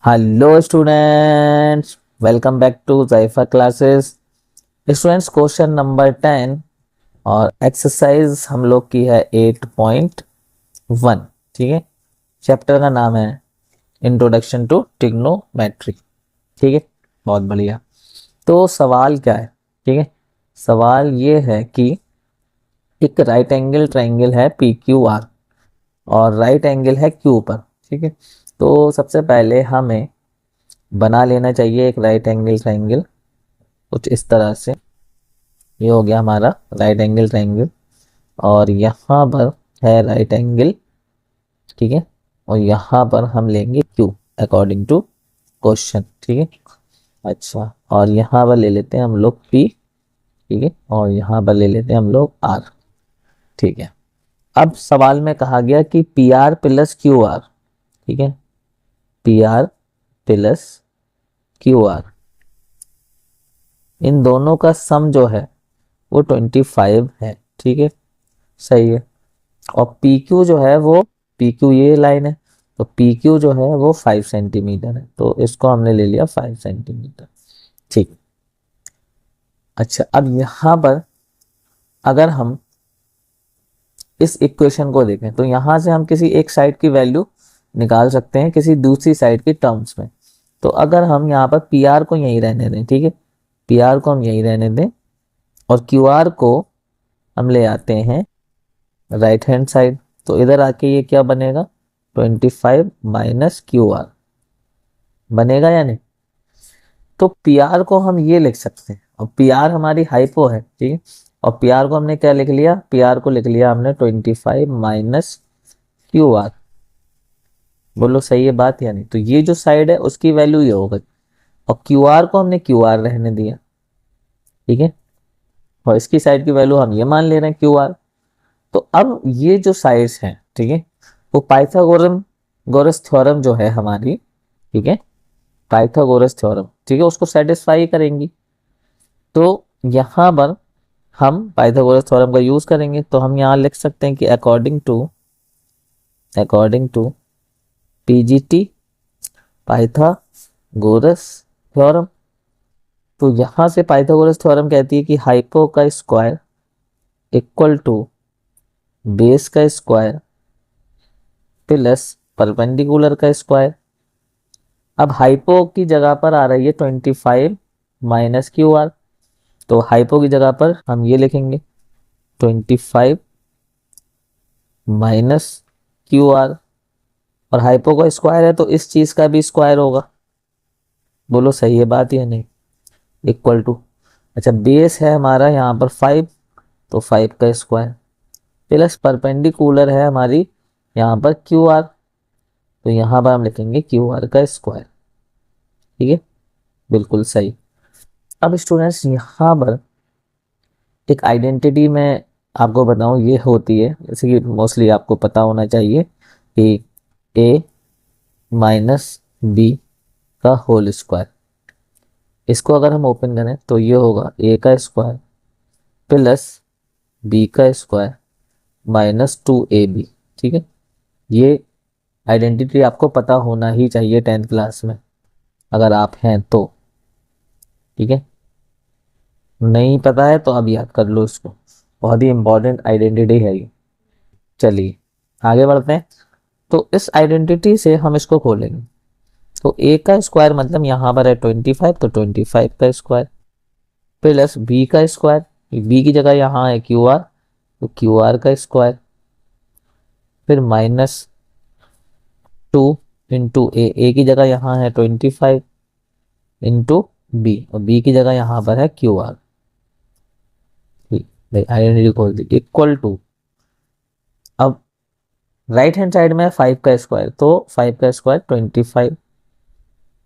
Hello students, welcome back to जाइफा classes. Students, question number 10 और exercise हम लोग की है 8.1। ठीक है, चैप्टर का नाम है इंट्रोडक्शन टू ट्रिग्नोमेट्री। ठीक है, बहुत बढ़िया। तो सवाल क्या है? ठीक है, सवाल ये है कि एक राइट एंगल ट्राइंगल है पी क्यू आर और राइट एंगल है क्यू पर। ठीक है, तो सबसे पहले हमें बना लेना चाहिए एक राइट एंगल ट्राइंगल कुछ इस तरह से। ये हो गया हमारा राइट एंगल ट्राइंगल और यहाँ पर है राइट एंगल। ठीक है, और यहाँ पर हम लेंगे क्यू अकॉर्डिंग टू क्वेश्चन। ठीक है, अच्छा, और यहाँ पर ले लेते हैं हम लोग पी। ठीक है, और यहाँ पर ले लेते हैं हम लोग आर। ठीक है, अब सवाल में कहा गया कि P R plus Q R. ठीक है, P R plus Q R, इन दोनों का सम जो है वो 25 है। ठीक है, सही है। और पी क्यू जो है वो, पी क्यू ये लाइन है, तो पी क्यू जो है वो 5 सेंटीमीटर है, तो इसको हमने ले लिया 5 सेंटीमीटर। ठीक, अच्छा, अब यहाँ पर अगर हम इस इक्वेशन को देखें तो यहाँ से हम किसी एक साइड की वैल्यू निकाल सकते हैं किसी दूसरी साइड की टर्म्स में। तो अगर हम यहाँ पर पी आर को यहीं रहने दें, ठीक है, पी आर को हम यहीं रहने दें और क्यू आर को हम ले आते हैं राइट हैंड साइड, तो इधर आके ये क्या बनेगा? 25 माइनस क्यू आर बनेगा या नहीं? तो पी आर को हम ये लिख सकते हैं, और पी आर हमारी हाइपो है। ठीक है, और पी आर को हमने क्या लिख लिया? पी आर को लिख लिया हमने 25 माइनस क्यू आर। बोलो सही है बात या नहीं? तो ये जो साइड है उसकी वैल्यू ये होगा, और क्यू आर को हमने क्यू आर रहने दिया। ठीक है, और इसकी साइड की वैल्यू हम ये मान ले रहे हैं क्यू आर। तो अब ये जो साइड्स हैं, ठीक है, वो पाइथागोरस थ्योरम जो है हमारी, ठीक है, पाइथागोरस थ्योरम, ठीक है, उसको सेटिस्फाई करेंगी। तो यहाँ पर हम पाइथागोरस थ्योरम का यूज करेंगे, तो हम यहाँ लिख सकते हैं कि according to PGT Pythagoras theorem. तो यहाँ से पाइथागोरस थ्योरम कहती है कि हाइपो का स्क्वायर इक्वल टू बेस का स्क्वायर प्लस परपेंडिकुलर का स्क्वायर। अब हाइपो की जगह पर आ रही है 25 माइनस क्यू आर, तो हाइपो की जगह पर हम ये लिखेंगे 25 माइनस क्यू आर, और हाइपो का स्क्वायर है तो इस चीज का भी स्क्वायर होगा। बोलो सही है बात या नहीं? इक्वल टू, अच्छा, बेस है हमारा यहाँ पर 5, तो 5 का स्क्वायर प्लस परपेंडिकुलर है हमारी यहाँ पर क्यू आर, तो यहाँ पर हम लिखेंगे क्यू आर का स्क्वायर। ठीक है, बिल्कुल सही। अब स्टूडेंट्स, यहाँ पर एक आइडेंटिटी में आपको बताऊं ये होती है, जैसे कि मोस्टली आपको पता होना चाहिए कि ए माइनस बी का होल स्क्वायर। इसको अगर हम ओपन करें तो ये होगा ए का स्क्वायर प्लस बी का स्क्वायर माइनस 2ab। ठीक है, ये आइडेंटिटी आपको पता होना ही चाहिए 10th क्लास में, अगर आप हैं तो। ठीक है, नहीं पता है तो अब याद कर लो इसको, बहुत ही इंपॉर्टेंट आइडेंटिटी है ये। चलिए आगे बढ़ते हैं। तो इस आइडेंटिटी से हम इसको खोलेंगे, तो ए का स्क्वायर मतलब यहाँ पर है 25, तो 25 का स्क्वायर प्लस बी का स्क्वायर, बी की जगह यहाँ है क्यू आर, तो क्यू आर का स्क्वायर, फिर माइनस 2 इंटू ए की जगह यहाँ है 25 इंटू बी, और बी की जगह यहाँ पर है क्यू आर। ठीक भाई, आइडेंटिटी खोल दी। इक्वल टू, अब राइट हैंड साइड में 5 का स्क्वायर, तो 5 का स्क्वायर 25।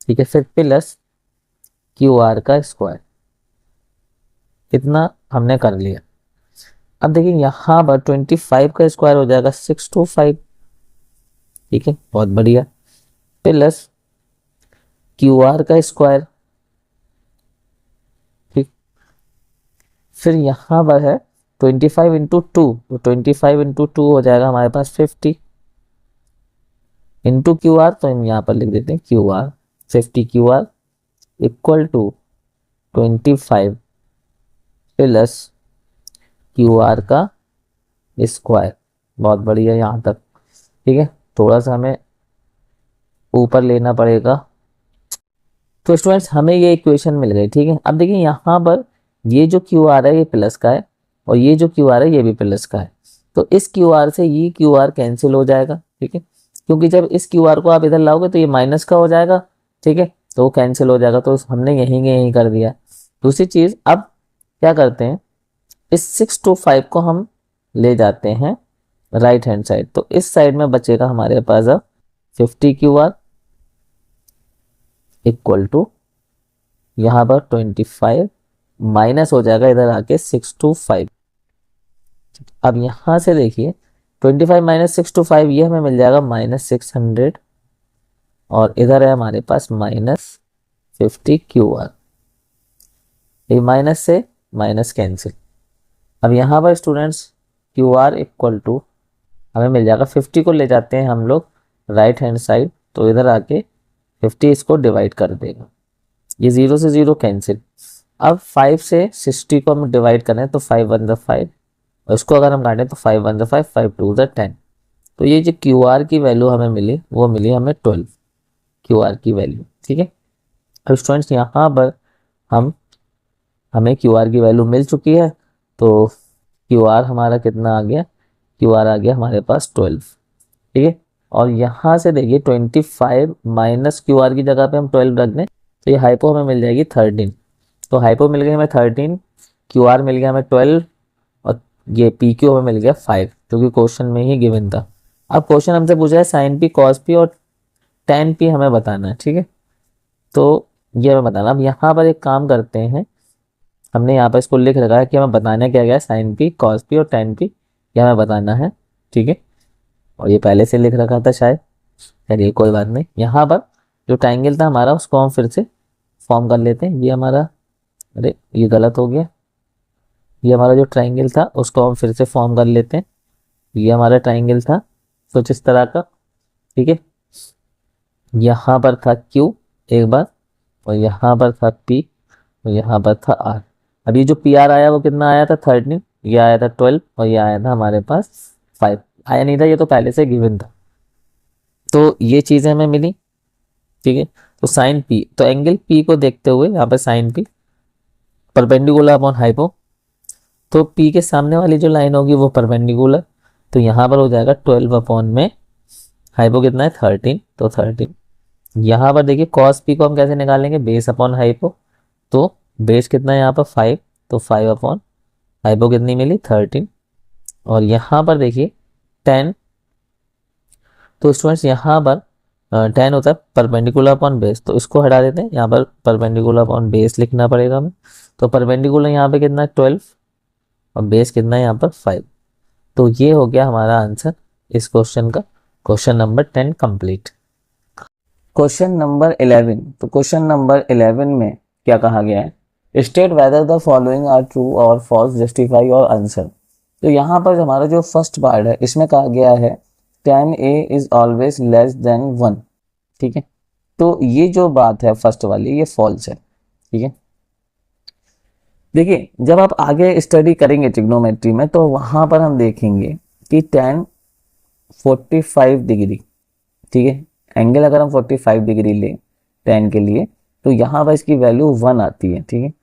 ठीक है, फिर प्लस क्यू आर का स्क्वायर, इतना हमने कर लिया। अब देखिए यहाँ पर 25 का स्क्वायर हो जाएगा 625। ठीक है, बहुत बढ़िया, प्लस क्यू आर का स्क्वायर। ठीक, फिर यहाँ पर है 25 इंटू 2, तो 25 इंटू 2 हो जाएगा हमारे पास 50 इंटू क्यू आर, तो हम यहाँ पर लिख देते हैं Q R 50 Q R equal to 25 plus Q R का स्क्वायर। बहुत बढ़िया यहाँ तक, ठीक है। थोड़ा सा हमें ऊपर लेना पड़ेगा। तो स्टूडेंट्स हमें ये इक्वेशन मिल गई, ठीक है। अब देखिए यहाँ पर ये जो क्यू आर है ये प्लस का है और ये जो क्यू आर है ये भी प्लस का है। तो इस क्यू आर से ये क्यू आर कैंसिल हो जाएगा, ठीक है, क्योंकि जब इस क्यू आर को आप इधर लाओगे तो ये माइनस का हो जाएगा, ठीक है, तो वो कैंसिल हो जाएगा। तो हमने यहीं कर दिया। दूसरी चीज़, अब क्या करते हैं, इस 6 to 5 को हम ले जाते हैं राइट हैंड साइड। तो इस साइड में बचेगा हमारे पास अब 50 क्यू आर इक्वल टू यहाँ पर 25 माइनस हो जाएगा इधर आके 6 to 5। अब यहाँ से देखिए 25 माइनस 6 to 5 ये हमें मिल जाएगा -600 और इधर है हमारे पास -50 क्यू आर। ये माइनस से माइनस कैंसिल। अब यहाँ पर students Q R equal to हमें मिल जाएगा 50 को ले जाते हैं हम लोग राइट हैंड साइड, तो इधर आके 50 इसको डिवाइड कर देगा। ये 0 से 0 कैंसिल। अब 5 से 60 को हम डिवाइड करें तो 5 1 5 और इसको अगर हम काटें तो 5 1 5 5 2 10। तो ये जो क्यू आर की वैल्यू हमें मिली वो मिली हमें 12 क्यू आर की वैल्यू, ठीक है। अब स्टूडेंट्स यहाँ पर हमें क्यू आर की वैल्यू मिल चुकी है। तो क्यू आर हमारा कितना आ गया, क्यू आर आ गया हमारे पास 12, ठीक है। और यहाँ से देखिए 25 माइनस क्यू आर की जगह पे हम 12 रख दें तो ये हाइपो हमें मिल जाएगी 13। तो हाइपो मिल गई हमें 13, क्यू आर मिल गया हमें 12 और ये पी क्यू हमें मिल गया 5, क्योंकि क्वेश्चन में ही गिवन था। अब क्वेश्चन हमसे पूछा है साइन पी कॉस पी और टेन पी हमें बताना है, ठीक है। तो ये हमें बताना। अब यहाँ पर एक काम करते हैं, हमने यहाँ पर इसको लिख रखा है कि हमें बताना क्या गया, साइन पी कॉस पी और टेन पी ये हमें बताना है, ठीक है। और ये पहले से लिख रखा था शायद, चलिए कोई बात नहीं। यहाँ पर जो ट्राइंगल था हमारा उसको हम फिर से फॉर्म कर लेते हैं। ये हमारा, अरे ये गलत हो गया, ये हमारा जो ट्राइंगल था उसको हम फिर से फॉर्म कर लेते हैं। ये हमारा ट्राइंगल था कुछ इस तरह का, ठीक है। यहाँ पर था Q एक बार और यहाँ पर था P और यहाँ पर था R। अब ये जो PR आया वो कितना आया था 13, ये आया था 12 और ये आया था हमारे पास 5। आया नहीं था, ये तो पहले से गिवन था। तो ये चीज़ें हमें मिली, ठीक है। तो साइन P, तो एंगल P को देखते हुए यहाँ पर sine P perpendicular upon hypo, तो P के सामने वाली जो लाइन होगी वो परपेंडिकुलर, तो यहाँ पर हो जाएगा 12 अपॉन में हाइपो कितना है 13, तो 13। यहाँ पर देखिए कॉस पी को हम कैसे निकालेंगे, बेस अपॉन हाइपो, तो बेस कितना है यहाँ पर 5, तो 5 अपॉन हाइपो कितनी मिली 13। और यहाँ पर देखिए 10, तो स्टूडेंट्स यहाँ पर 10 होता है परपेंडिकुलर अपॉन बेस, तो इसको हटा देते हैं, यहाँ पर परपेंडिकुलर अपॉन बेस लिखना पड़ेगा हमें। तो परपेंडिकुलर यहाँ पे कितना है 12 और बेस कितना है यहाँ पर 5। तो ये हो गया हमारा आंसर इस क्वेश्चन का, question number 10 complete. Question number 11, तो क्वेश्चन नंबर 11 में क्या कहा गया है, state whether the following are true और फॉल्स, जस्टिफाई और आंसर। तो यहाँ पर हमारा जो फर्स्ट पार्ट है इसमें कहा गया है tan a is always less than 1, ठीक है। तो ये जो बात है फर्स्ट वाली ये फॉल्स है, ठीक है। देखिए जब आप आगे स्टडी करेंगे ट्रिग्नोमेट्री में तो वहां पर हम देखेंगे कि tan 45 डिग्री, ठीक है, एंगल अगर हम 45 डिग्री लें tan के लिए तो यहाँ पर इसकी वैल्यू 1 आती है, ठीक है।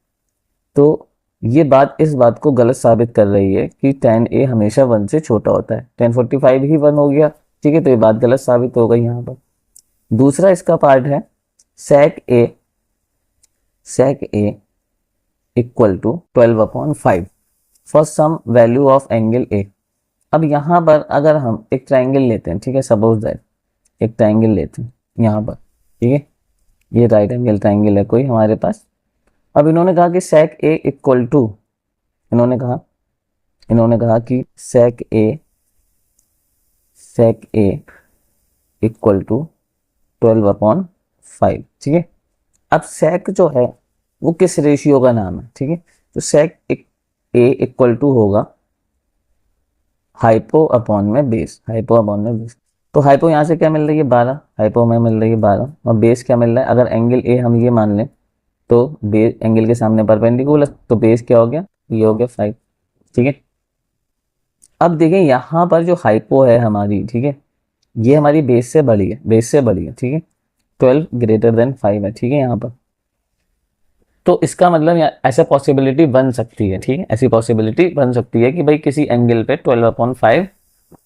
तो ये बात इस बात को गलत साबित कर रही है कि tan a हमेशा 1 से छोटा होता है। tan 45 ही 1 हो गया, ठीक है, तो ये बात गलत साबित हो गई यहाँ पर। दूसरा इसका पार्ट है sec a equal to 12 upon 5 for some value of angle a। अब यहाँ पर अगर हम एक ट्राइंगल लेते हैं, ठीक है, सपोज दैट एक ट्राइंगल लेते हैं यहाँ पर, ठीक है, ये राइट एंगल ट्राइंगल है कोई हमारे पास। अब इन्होंने कहा कि sec a इक्वल टू, इन्होंने कहा कि sec a equal to 12 upon 5, ठीक है। अब sec जो है वो किस रेशियो का नाम है, ठीक है। तो sec a इक्वल टू होगा हाइपो अपॉन में बेस, हाइपो अपॉन में बेस। तो हाइपो यहाँ से क्या मिल रही है 12, हाइपो में मिल रही है 12, और बेस क्या मिल रहा है, अगर एंगल ए हम ये मान लें तो बेस एंगल के सामने परपेंडिकुलर, तो बेस क्या हो गया, ये हो गया 5। ठीक है, अब देखें यहाँ पर जो हाइपो है हमारी, ठीक है, ये हमारी बेस से बड़ी है, बेस से बड़ी है, ठीक है, 12 ग्रेटर देन 5 है, ठीक है यहाँ पर। तो इसका मतलब ऐसा पॉसिबिलिटी बन सकती है, ठीक है, ऐसी पॉसिबिलिटी बन सकती है कि भाई किसी एंगल पे 12/5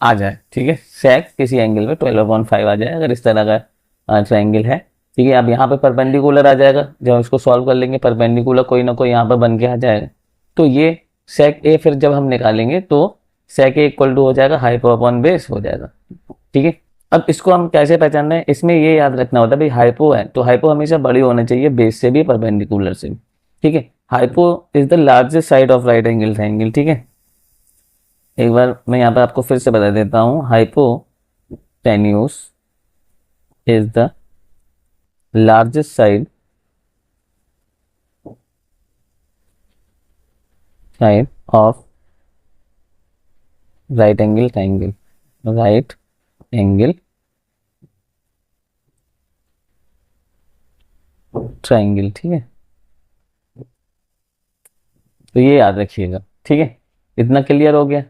आ जाए, ठीक है, सेक किसी एंगल पे 12/5 आ जाए, अगर इस तरह का ट्रायंगल है, ठीक है। अब यहाँ पे परपेंडिकुलर आ जाएगा, जब इसको सॉल्व कर लेंगे परपेंडिकुलर कोई ना कोई यहाँ पर बन के आ जाएगा, तो ये सेक ए फिर जब हम निकालेंगे तो सेक ए इक्वल टू हो जाएगा हाइपो अपॉन बेस हो जाएगा, ठीक है। अब इसको हम कैसे पहचान रहे हैं, इसमें ये याद रखना होता है भाई हाइपो है तो हाइपो हमेशा बड़ी होनी चाहिए बेस से भी परपेंडिकुलर से भी, ठीक है। Hypo is the largest side of right angle triangle, ठीक है। एक बार मैं यहाँ पे आपको फिर से बता देता हूँ, hypotenuse is the largest side of right angle triangle, right angle triangle, ठीक है। तो ये याद रखिएगा, ठीक है, इतना क्लियर हो गया।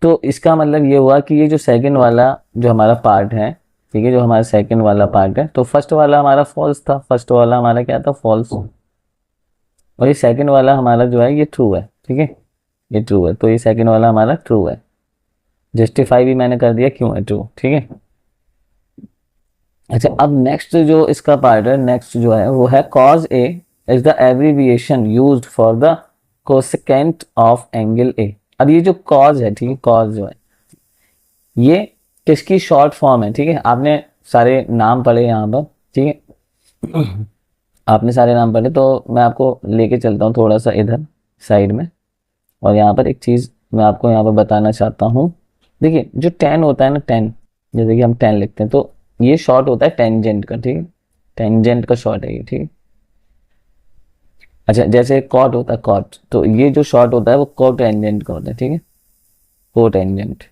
तो इसका मतलब ये हुआ कि ये जो सेकंड वाला जो हमारा पार्ट है, ठीक है, जो हमारा सेकंड वाला पार्ट है, तो फर्स्ट वाला हमारा फॉल्स था, फर्स्ट वाला हमारा क्या था, फॉल्स, और ये सेकंड वाला हमारा जो है ये ट्रू है, ठीक है, ये ट्रू है, तो ये सेकंड वाला हमारा ट्रू है, जस्टिफाई भी मैंने कर दिया क्यों है ट्रू, ठीक है। अच्छा, अब नेक्स्ट जो इसका पार्ट है, नेक्स्ट जो है वो है cos A is the abbreviation used for the cosecant of angle A। अब ये जो cos है, ठीक है, cos जो है ये किसकी शॉर्ट फॉर्म है, ठीक है। आपने सारे नाम पढ़े यहाँ पर, ठीक है, आपने सारे नाम पढ़े, तो मैं आपको लेके चलता हूँ थोड़ा सा इधर साइड में, और यहाँ पर एक चीज़ मैं आपको यहाँ पर बताना चाहता हूँ। देखिए जो tan होता है ना, tan, जैसे कि हम tan लिखते हैं, तो ये शॉर्ट होता है टेंजेंट का, ठीक है, टेंजेंट का शॉर्ट है ये, ठीक है। अच्छा, जैसे कॉट होता है कॉट, तो ये जो शॉर्ट होता है वो को टेंजेंट का होता है, ठीक है, को टेंजेंट।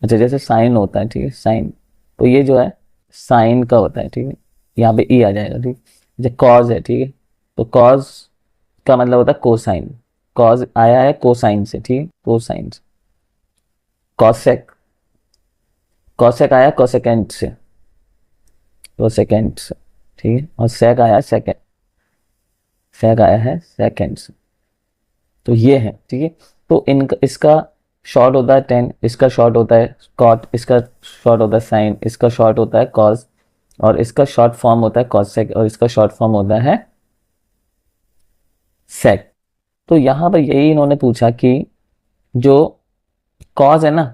अच्छा, जैसे साइन होता है, ठीक है, साइन, तो ये जो है साइन का होता है, ठीक है, यहाँ पे ई आ जाएगा, ठीक है। जैसे कॉज है, ठीक है, तो कॉज का मतलब होता है कोसाइन, कॉज आया है कोसाइन से, ठीक है, कोसाइन से। कॉसेक, कॉसेक आया कोसेकेंट से, कोसेकेंट से, ठीक है, और सेक आया सेकेंड, सेक आया है सेकेंड से, तो ये है, ठीक है। तो इनका इसका शॉर्ट होता है 10, इसका शॉर्ट होता है कॉट, इसका शॉर्ट होता है साइन, इसका शॉर्ट होता है कॉस, और इसका शॉर्ट फॉर्म होता है कॉसेक, और इसका शॉर्ट फॉर्म होता है सेक। तो यहाँ पर यही इन्होंने पूछा कि जो कॉज है ना,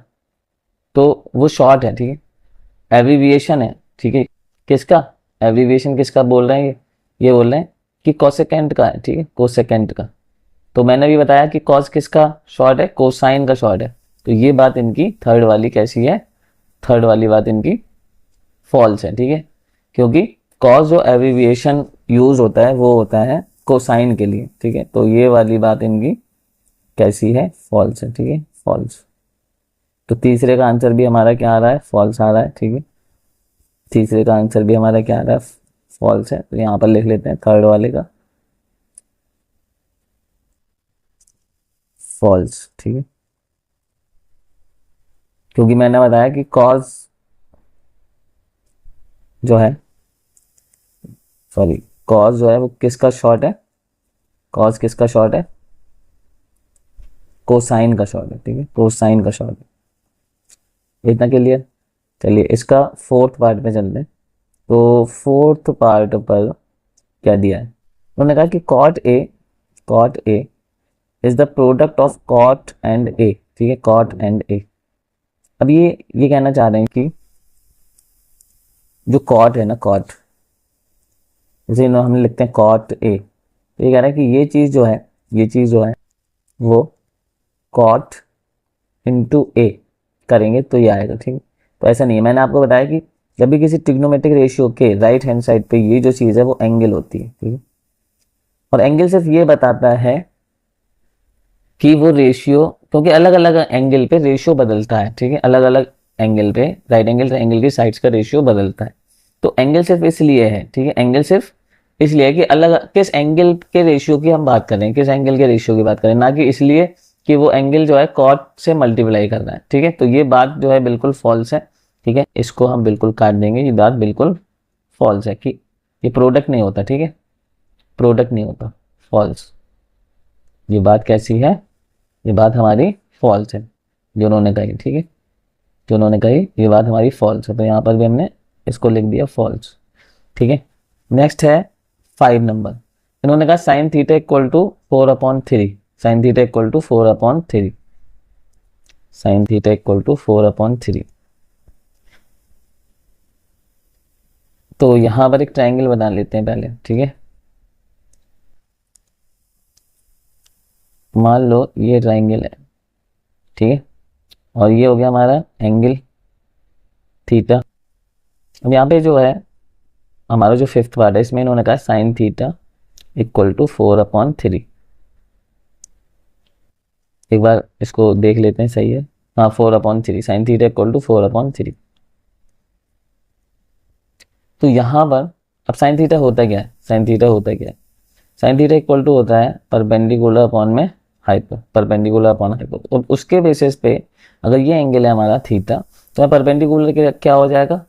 तो वो शॉर्ट है, ठीक है, एब्रीविएशन है, ठीक है, किसका एब्रीविएशन किसका बोल रहे हैं, ये बोल रहे हैं कि कोसेकेंट का है, ठीक है, कोसेकेंट का। तो मैंने भी बताया कि कॉस किसका शॉर्ट है, कोसाइन का शॉर्ट है, तो ये बात इनकी थर्ड वाली कैसी है, थर्ड वाली बात इनकी फॉल्स है, ठीक है, क्योंकि कॉस जो एब्रीविएशन यूज होता है वो होता है कोसाइन के लिए, ठीक है, तो ये वाली बात इनकी कैसी है, फॉल्स है, ठीक है, फॉल्स। तो तीसरे का आंसर भी हमारा क्या आ रहा है, फॉल्स आ रहा है, ठीक है, तीसरे का आंसर भी हमारा क्या आ रहा है, फॉल्स है। तो यहाँ पर लिख लेते हैं थर्ड वाले का फॉल्स, ठीक है, क्योंकि मैंने बताया कि कॉज जो है, सॉरी, कॉज जो है वो किसका शॉर्ट है, कॉज किसका शॉर्ट है, कोसाइन का शॉर्ट है, ठीक है, कोसाइन का शॉर्ट है, इतना क्लियर। चलिए इसका फोर्थ पार्ट पे चलते हैं। तो फोर्थ पार्ट पर क्या दिया है, उन्होंने कहा कि cot A is the product of cot and A, ठीक है, कॉट एंड ए। अब ये कहना चाह रहे हैं कि जो कॉट है ना, कॉट, जैसे हम लिखते हैं कॉट ए, तो ये कह रहा है कि ये चीज़ जो है, ये चीज़ जो है वो कॉट इंटू ए करेंगे तो ये आएगा, ठीक है। तो ऐसा नहीं है, मैंने आपको बताया कि जब भी किसी ट्रिग्नोमेट्रिक रेशियो के राइट हैंड साइड पे ये जो चीज़ है वो एंगल होती है, ठीक है, और एंगल सिर्फ ये बताता है कि वो रेशियो, क्योंकि अलग अलग एंगल पे रेशियो बदलता है, ठीक है, अलग अलग एंगल पे राइट एंगल ट्रायंगल की साइड्स का रेशियो बदलता है। तो एंगल सिर्फ इसलिए है, ठीक है, एंगल सिर्फ इसलिए है कि अलग किस एंगल के रेशियो की हम बात कर रहे हैं, किस एंगल के रेशियो की बात करें, ना कि इसलिए कि वो एंगल जो है कॉट से मल्टीप्लाई कर रहा है, ठीक है। तो ये बात जो है बिल्कुल फॉल्स है, ठीक है, इसको हम बिल्कुल काट देंगे, ये बात बिल्कुल फॉल्स है कि ये प्रोडक्ट नहीं होता, ठीक है, प्रोडक्ट नहीं होता, फॉल्स। ये बात कैसी है, ये बात हमारी फॉल्स है जो उन्होंने कही, ठीक है, जो उन्होंने कही ये बात हमारी फॉल्स है। तो यहाँ पर भी हमने इसको लिख दिया फॉल्स, ठीक है। नेक्स्ट है 5 नंबर। इन्होंने कहा sine theta equal to 4/3, sine theta equal to 4/3, sine theta equal to 4/3। तो यहाँ पर एक ट्राइंगल बना लेते हैं पहले, ठीक है। मान लो ये ट्राइंगल है, ठीक है, और ये हो गया हमारा एंगल थीटा। अब यहाँ पे जो है हमारा जो फिफ्थ पार्ट है, इसमें इन्होंने कहा साइन थीटा इक्वल टू 4/3। एक बार इसको देख लेते हैं, सही है, हाँ 4/3, साइन थीटा इक्वल टू 4/3। तो यहाँ पर अब साइन थीटा होता क्या है, साइन थीटा होता क्या है, साइन थीटा इक्वल टू होता है परपेंडिकुलर अपॉन में हाइपर, परपेंडिकुलर अपॉन हाइपर। तो उसके बेसिस पे अगर ये एंगल है हमारा थीटा, तो परपेंडिकुलर के क्या हो जाएगा,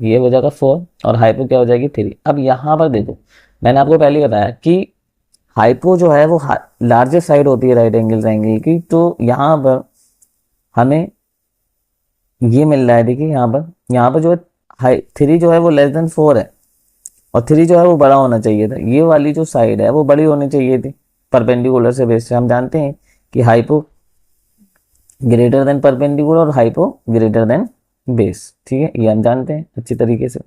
ये हो जाएगा 4 और हाइपो क्या हो जाएगी 3। अब यहाँ पर देखो मैंने आपको पहले बताया कि हाइपो जो है वो लार्जेस्ट साइड होती है राइट एंगल ट्रायंगल की। तो यहाँ पर हमें ये मिल रहा है, देखिए यहाँ पर जो है 3 जो है वो लेस देन 4 है और 3 जो है वो बड़ा होना चाहिए था। ये वाली जो साइड है वो बड़ी होनी चाहिए थी परपेंडिकुलर से बेस से। हम जानते हैं कि हाइपो ग्रेटर देन परपेंडिकुलर और हाइपो ग्रेटर देन बेस, ठीक है, ये हम जानते हैं अच्छी तरीके से।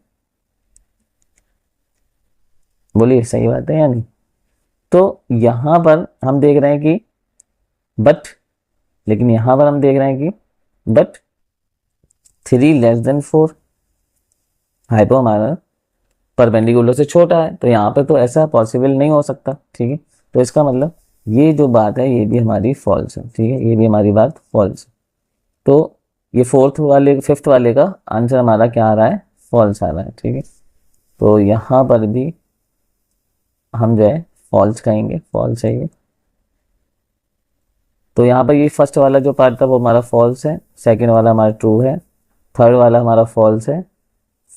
बोलिए सही बात है या नहीं। तो यहाँ पर हम देख रहे हैं कि लेकिन यहाँ पर हम देख रहे हैं कि 3 लेस देन 4, हाइपो हमारा परपेंडिकुलर से छोटा है, तो यहाँ पे तो ऐसा पॉसिबल नहीं हो सकता, ठीक है। तो इसका मतलब ये जो बात है ये भी हमारी फॉल्स है, ठीक है, ये भी हमारी बात फॉल्स है। तो ये फिफ्थ वाले का आंसर हमारा क्या आ रहा है, फॉल्स आ रहा है, ठीक है। तो यहाँ पर भी हम जो है फॉल्स कहेंगे, फॉल्स है ये। तो यहाँ पर ये फर्स्ट वाला जो पार्ट था वो हमारा फॉल्स है, सेकेंड वाला हमारा ट्रू है, थर्ड वाला हमारा फॉल्स है,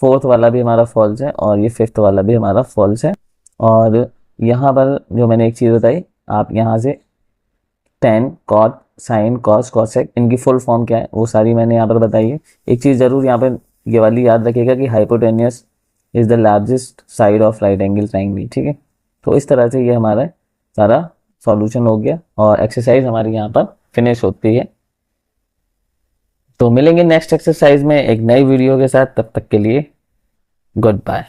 फोर्थ वाला भी हमारा फॉल्स है और ये फिफ्थ वाला भी हमारा फॉल्स है। और यहाँ पर जो मैंने एक चीज़ बताई, आप यहाँ से tan cot sine cos cosec इनकी फुल फॉर्म क्या है वो सारी मैंने यहाँ पर बताई है। एक चीज़ ज़रूर यहाँ पर ये वाली याद रखिएगा कि hypotenuse is the largest side of right angle triangle, ठीक है। तो इस तरह से ये हमारा सारा सॉल्यूशन हो गया और एक्सरसाइज हमारी यहाँ पर फिनिश होती है। तो मिलेंगे नेक्स्ट एक्सरसाइज में एक नई वीडियो के साथ, तब तक के लिए गुड बाय।